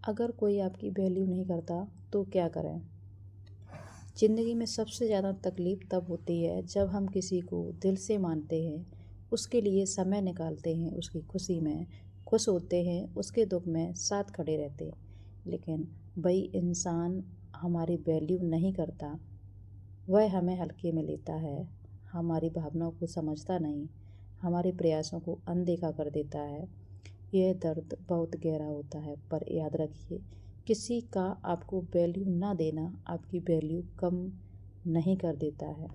अगर कोई आपकी वैल्यू नहीं करता तो क्या करें? ज़िंदगी में सबसे ज़्यादा तकलीफ़ तब होती है जब हम किसी को दिल से मानते हैं, उसके लिए समय निकालते हैं, उसकी खुशी में खुश होते हैं, उसके दुख में साथ खड़े रहते हैं। लेकिन वही इंसान हमारी वैल्यू नहीं करता, वह हमें हल्के में लेता है, हमारी भावनाओं को समझता नहीं, हमारे प्रयासों को अनदेखा कर देता है। यह दर्द बहुत गहरा होता है, पर याद रखिए, किसी का आपको वैल्यू ना देना आपकी वैल्यू कम नहीं कर देता है।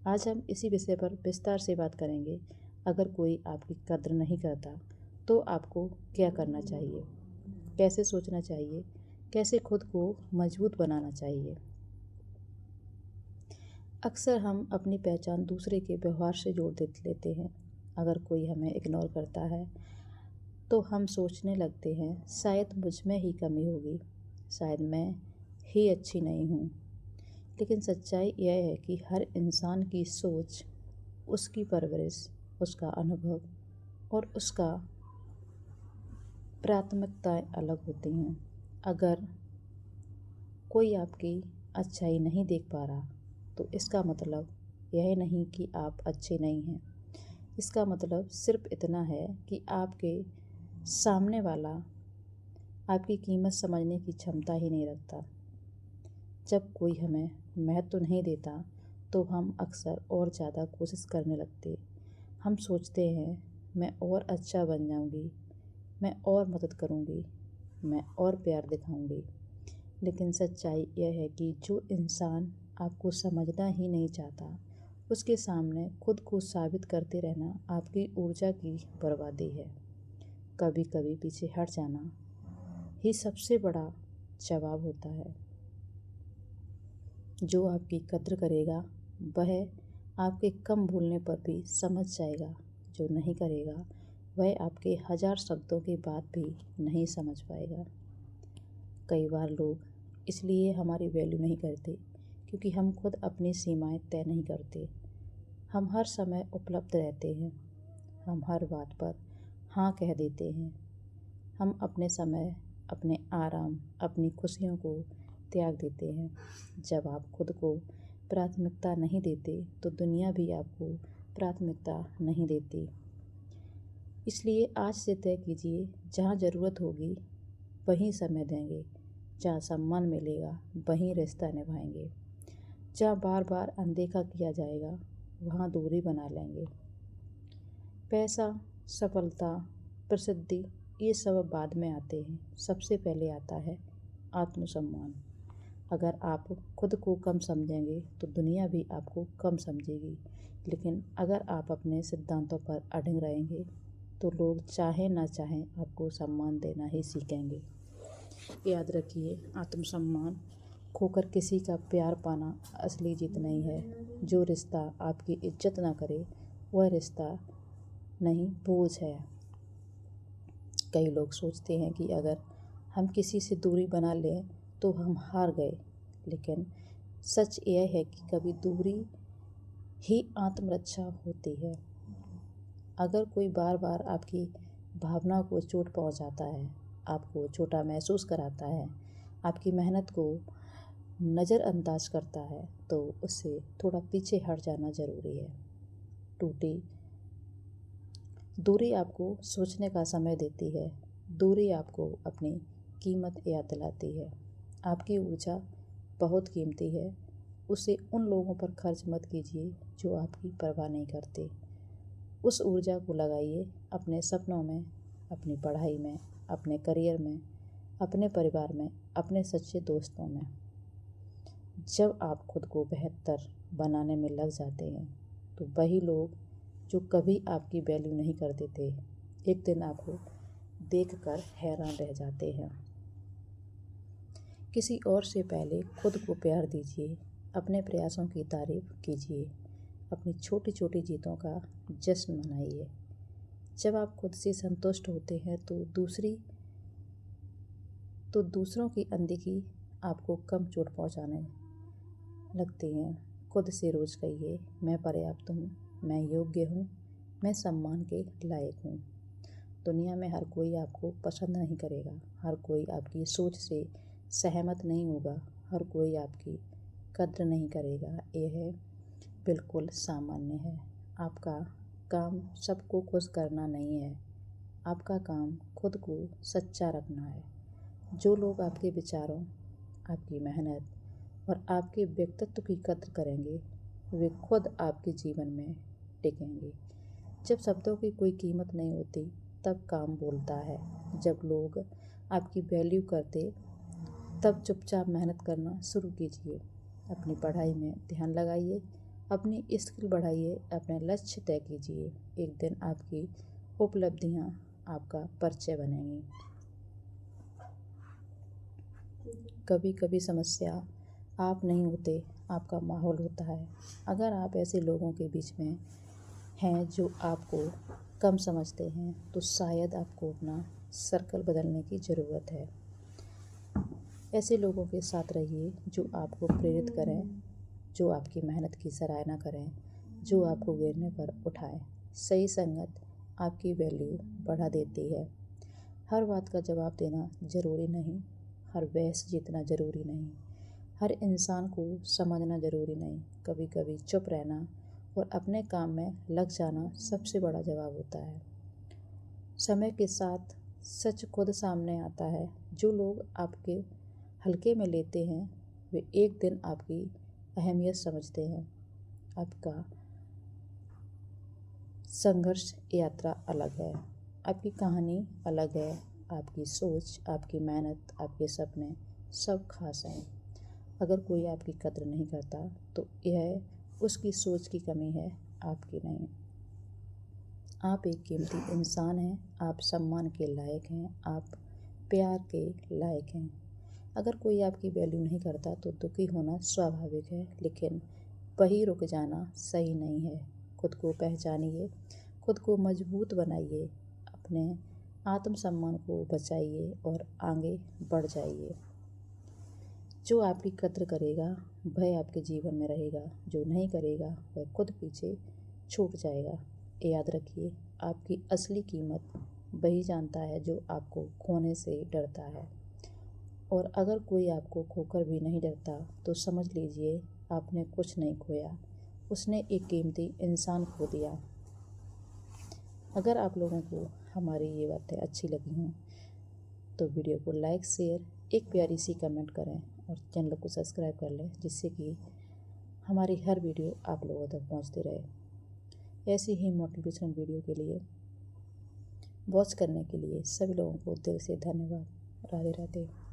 आज हम इसी विषय पर विस्तार से बात करेंगे। अगर कोई आपकी कद्र नहीं करता तो आपको क्या करना चाहिए, कैसे सोचना चाहिए, कैसे खुद को मजबूत बनाना चाहिए। अक्सर हम अपनी पहचान दूसरे के व्यवहार से जोड़ लेते हैं। अगर कोई हमें इग्नोर करता है तो हम सोचने लगते हैं शायद मुझ में ही कमी होगी, शायद मैं ही अच्छी नहीं हूँ। लेकिन सच्चाई यह है कि हर इंसान की सोच, उसकी परवरिश, उसका अनुभव और उसका प्राथमिकताएं अलग होती हैं। अगर कोई आपकी अच्छाई नहीं देख पा रहा तो इसका मतलब यह नहीं कि आप अच्छे नहीं हैं। इसका मतलब सिर्फ इतना है कि आपके सामने वाला आपकी कीमत समझने की क्षमता ही नहीं रखता। जब कोई हमें महत्व नहीं देता तो हम अक्सर और ज़्यादा कोशिश करने लगते। हम सोचते हैं मैं और अच्छा बन जाऊंगी, मैं और मदद करूंगी, मैं और प्यार दिखाऊंगी। लेकिन सच्चाई यह है कि जो इंसान आपको समझना ही नहीं चाहता, उसके सामने खुद को साबित करते रहना आपकी ऊर्जा की बर्बादी है। कभी कभी पीछे हट जाना ही सबसे बड़ा जवाब होता है। जो आपकी कद्र करेगा वह आपके कम भूलने पर भी समझ जाएगा। जो नहीं करेगा वह आपके 1000 शब्दों के बाद भी नहीं समझ पाएगा। कई बार लोग इसलिए हमारी वैल्यू नहीं करते क्योंकि हम खुद अपनी सीमाएं तय नहीं करते। हम हर समय उपलब्ध रहते हैं, हम हर बात पर हाँ कह देते हैं। हम अपने समय, अपने आराम, अपनी खुशियों को त्याग देते हैं। जब आप खुद को प्राथमिकता नहीं देते तो दुनिया भी आपको प्राथमिकता नहीं देती। इसलिए आज से तय कीजिए, जहाँ ज़रूरत होगी वहीं समय देंगे, जहाँ सम्मान मिलेगा वहीं रिश्ता निभाएंगे, जहाँ बार बार अनदेखा किया जाएगा वहाँ दूरी बना लेंगे। पैसा, सफलता, प्रसिद्धि ये सब बाद में आते हैं, सबसे पहले आता है आत्मसम्मान। अगर आप खुद को कम समझेंगे तो दुनिया भी आपको कम समझेगी। लेकिन अगर आप अपने सिद्धांतों पर अड़िग रहेंगे तो लोग चाहे ना चाहें आपको सम्मान देना ही सीखेंगे। याद रखिए, आत्मसम्मान खोकर किसी का प्यार पाना असली जीत नहीं है। जो रिश्ता आपकी इज्जत ना करे वह रिश्ता नहीं, बोझ है। कई लोग सोचते हैं कि अगर हम किसी से दूरी बना लें तो हम हार गए, लेकिन सच यह है कि कभी दूरी ही आत्मरक्षा होती है। अगर कोई बार बार आपकी भावनाओं को चोट पहुंचाता है, आपको छोटा महसूस कराता है, आपकी मेहनत को नज़रअंदाज करता है, तो उससे थोड़ा पीछे हट जाना ज़रूरी है। टूटी दूरी आपको सोचने का समय देती है। दूरी आपको अपनी कीमत याद दिलाती है। आपकी ऊर्जा बहुत कीमती है, उसे उन लोगों पर खर्च मत कीजिए जो आपकी परवाह नहीं करते। उस ऊर्जा को लगाइए अपने सपनों में, अपनी पढ़ाई में, अपने करियर में, अपने परिवार में, अपने सच्चे दोस्तों में। जब आप खुद को बेहतर बनाने में लग जाते हैं तो वही लोग जो कभी आपकी वैल्यू नहीं करते थे, एक दिन आपको देखकर हैरान रह जाते हैं। किसी और से पहले खुद को प्यार दीजिए, अपने प्रयासों की तारीफ कीजिए, अपनी छोटी छोटी जीतों का जश्न मनाइए। जब आप खुद से संतुष्ट होते हैं तो दूसरों की अनदेखी आपको कम चोट पहुंचाने लगती हैं। खुद से रोज़ कहिए, मैं पर्याप्त हूँ, मैं योग्य हूँ, मैं सम्मान के लायक हूँ। दुनिया में हर कोई आपको पसंद नहीं करेगा, हर कोई आपकी सोच से सहमत नहीं होगा, हर कोई आपकी कद्र नहीं करेगा। यह बिल्कुल सामान्य है। आपका काम सबको खुश करना नहीं है, आपका काम खुद को सच्चा रखना है। जो लोग आपके विचारों, आपकी मेहनत और आपके व्यक्तित्व की कद्र करेंगे, वे खुद आपके जीवन में टिकेंगे। जब शब्दों की कोई कीमत नहीं होती, तब काम बोलता है। जब लोग आपकी वैल्यू करते, तब चुपचाप मेहनत करना शुरू कीजिए। अपनी पढ़ाई में ध्यान लगाइए, अपनी स्किल बढ़ाइए, अपने लक्ष्य तय कीजिए। एक दिन आपकी उपलब्धियां आपका परिचय बनेंगी। कभी कभी समस्या आप नहीं होते, आपका माहौल होता है। अगर आप ऐसे लोगों के बीच में हैं जो आपको कम समझते हैं, तो शायद आपको अपना सर्कल बदलने की ज़रूरत है। ऐसे लोगों के साथ रहिए जो आपको प्रेरित करें, जो आपकी मेहनत की सराहना करें, जो आपको गिरने पर उठाएं। सही संगत आपकी वैल्यू बढ़ा देती है। हर बात का जवाब देना ज़रूरी नहीं, हर बहस जीतना ज़रूरी नहीं, हर इंसान को समझना ज़रूरी नहीं। कभी कभी चुप रहना और अपने काम में लग जाना सबसे बड़ा जवाब होता है। समय के साथ सच खुद सामने आता है। जो लोग आपके हल्के में लेते हैं, वे एक दिन आपकी अहमियत समझते हैं। आपका संघर्ष यात्रा अलग है, आपकी कहानी अलग है, आपकी सोच, आपकी मेहनत, आपके सपने सब खास हैं। अगर कोई आपकी कद्र नहीं करता, तो यह उसकी सोच की कमी है, आपकी नहीं। आप एक कीमती इंसान हैं, आप सम्मान के लायक हैं, आप प्यार के लायक हैं। अगर कोई आपकी वैल्यू नहीं करता तो दुखी होना स्वाभाविक है, लेकिन वहीं रुक जाना सही नहीं है। खुद को पहचानिए, खुद को मजबूत बनाइए, अपने आत्मसम्मान को बचाइए और आगे बढ़ जाइए। जो आपकी कद्र करेगा वह आपके जीवन में रहेगा, जो नहीं करेगा वह खुद पीछे छूट जाएगा। याद रखिए, आपकी असली कीमत वही जानता है जो आपको खोने से डरता है। और अगर कोई आपको खोकर भी नहीं डरता, तो समझ लीजिए आपने कुछ नहीं खोया, उसने एक कीमती इंसान खो दिया। अगर आप लोगों को हमारी ये बातें अच्छी लगी हों, तो वीडियो को लाइक, शेयर, एक प्यारी सी कमेंट करें और चैनल को सब्सक्राइब कर लें, जिससे कि हमारी हर वीडियो आप लोगों तक पहुंचती रहे। ऐसी ही मोटिवेशनल वीडियो के लिए वॉच करने के लिए सभी लोगों को दिल से धन्यवाद। राधे राधे।